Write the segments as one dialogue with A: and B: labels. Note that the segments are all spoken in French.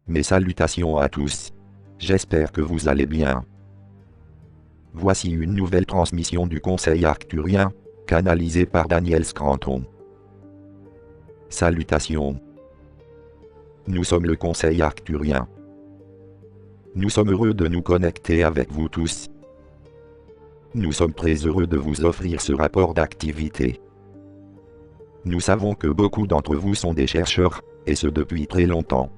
A: Mes salutations à tous. J'espère que vous allez bien. Voici une nouvelle transmission du Conseil arcturien, canalisée par Daniel Scranton. Salutations. Nous sommes le Conseil arcturien. Nous sommes heureux de nous connecter avec vous tous. Nous sommes très heureux de vous offrir ce rapport d'activité. Nous savons que beaucoup d'entre vous sont des chercheurs, et ce depuis très longtemps.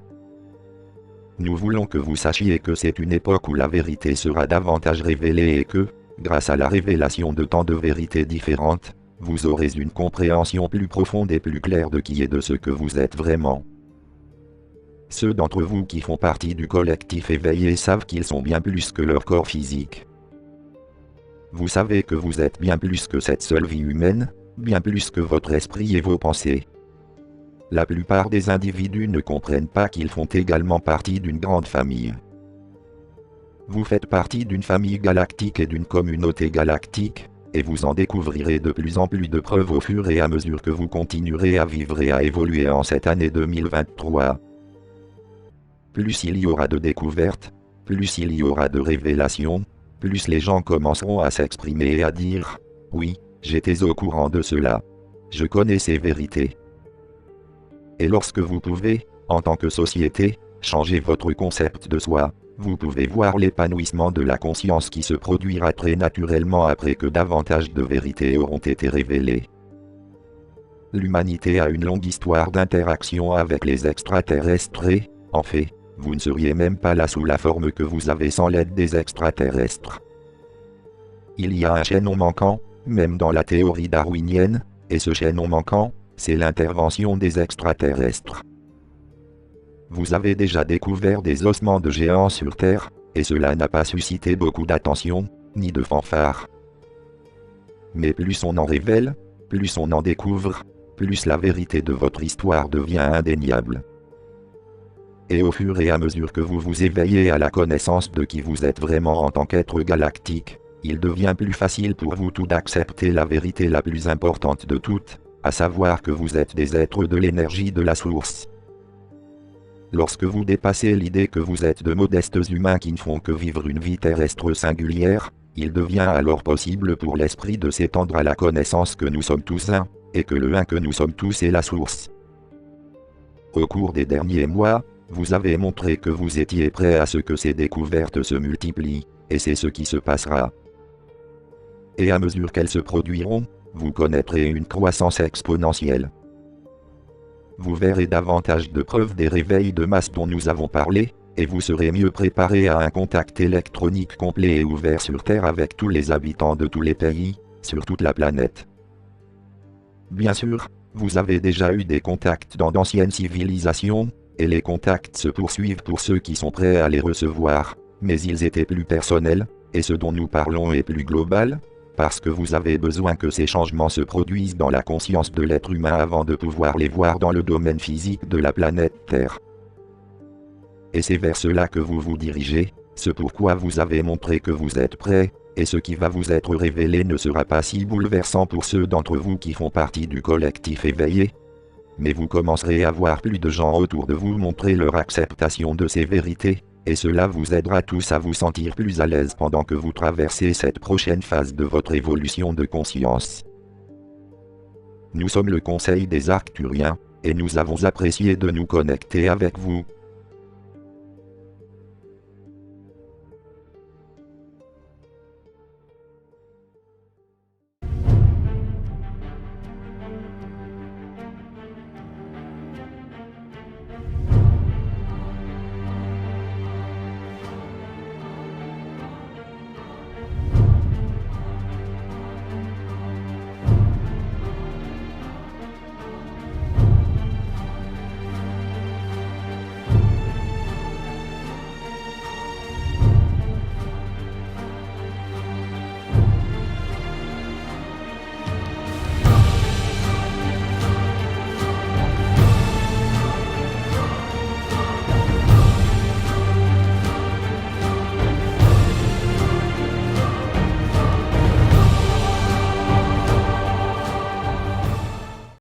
A: Nous voulons que vous sachiez que c'est une époque où la vérité sera davantage révélée et que, grâce à la révélation de tant de vérités différentes, vous aurez une compréhension plus profonde et plus claire de qui et de ce que vous êtes vraiment. Ceux d'entre vous qui font partie du collectif éveillé savent qu'ils sont bien plus que leur corps physique. Vous savez que vous êtes bien plus que cette seule vie humaine, bien plus que votre esprit et vos pensées. La plupart des individus ne comprennent pas qu'ils font également partie d'une grande famille. Vous faites partie d'une famille galactique et d'une communauté galactique, et vous en découvrirez de plus en plus de preuves au fur et à mesure que vous continuerez à vivre et à évoluer en cette année 2023. Plus il y aura de découvertes, plus il y aura de révélations, plus les gens commenceront à s'exprimer et à dire « Oui, j'étais au courant de cela. Je connais ces vérités. » Et lorsque vous pouvez, en tant que société, changer votre concept de soi, vous pouvez voir l'épanouissement de la conscience qui se produira très naturellement après que davantage de vérités auront été révélées. L'humanité a une longue histoire d'interaction avec les extraterrestres et, en fait, vous ne seriez même pas là sous la forme que vous avez sans l'aide des extraterrestres. Il y a un chaînon manquant, même dans la théorie darwinienne, et ce chaînon manquant, c'est l'intervention des extraterrestres. Vous avez déjà découvert des ossements de géants sur Terre, et cela n'a pas suscité beaucoup d'attention, ni de fanfare. Mais plus on en révèle, plus on en découvre, plus la vérité de votre histoire devient indéniable. Et au fur et à mesure que vous vous éveillez à la connaissance de qui vous êtes vraiment en tant qu'être galactique, il devient plus facile pour vous tout d'accepter la vérité la plus importante de toutes, à savoir que vous êtes des êtres de l'énergie de la source. Lorsque vous dépassez l'idée que vous êtes de modestes humains qui ne font que vivre une vie terrestre singulière, il devient alors possible pour l'esprit de s'étendre à la connaissance que nous sommes tous un, et que le un que nous sommes tous est la source. Au cours des derniers mois, vous avez montré que vous étiez prêt à ce que ces découvertes se multiplient, et c'est ce qui se passera. Et à mesure qu'elles se produiront, vous connaîtrez une croissance exponentielle. Vous verrez davantage de preuves des réveils de masse dont nous avons parlé, et vous serez mieux préparé à un contact électronique complet et ouvert sur Terre avec tous les habitants de tous les pays, sur toute la planète. Bien sûr, vous avez déjà eu des contacts dans d'anciennes civilisations, et les contacts se poursuivent pour ceux qui sont prêts à les recevoir, mais ils étaient plus personnels, et ce dont nous parlons est plus global, parce que vous avez besoin que ces changements se produisent dans la conscience de l'être humain avant de pouvoir les voir dans le domaine physique de la planète Terre. Et c'est vers cela que vous vous dirigez, ce pourquoi vous avez montré que vous êtes prêt, et ce qui va vous être révélé ne sera pas si bouleversant pour ceux d'entre vous qui font partie du collectif éveillé. Mais vous commencerez à voir plus de gens autour de vous montrer leur acceptation de ces vérités, et cela vous aidera tous à vous sentir plus à l'aise pendant que vous traversez cette prochaine phase de votre évolution de conscience. Nous sommes le Conseil des Arcturiens, et nous avons apprécié de nous connecter avec vous,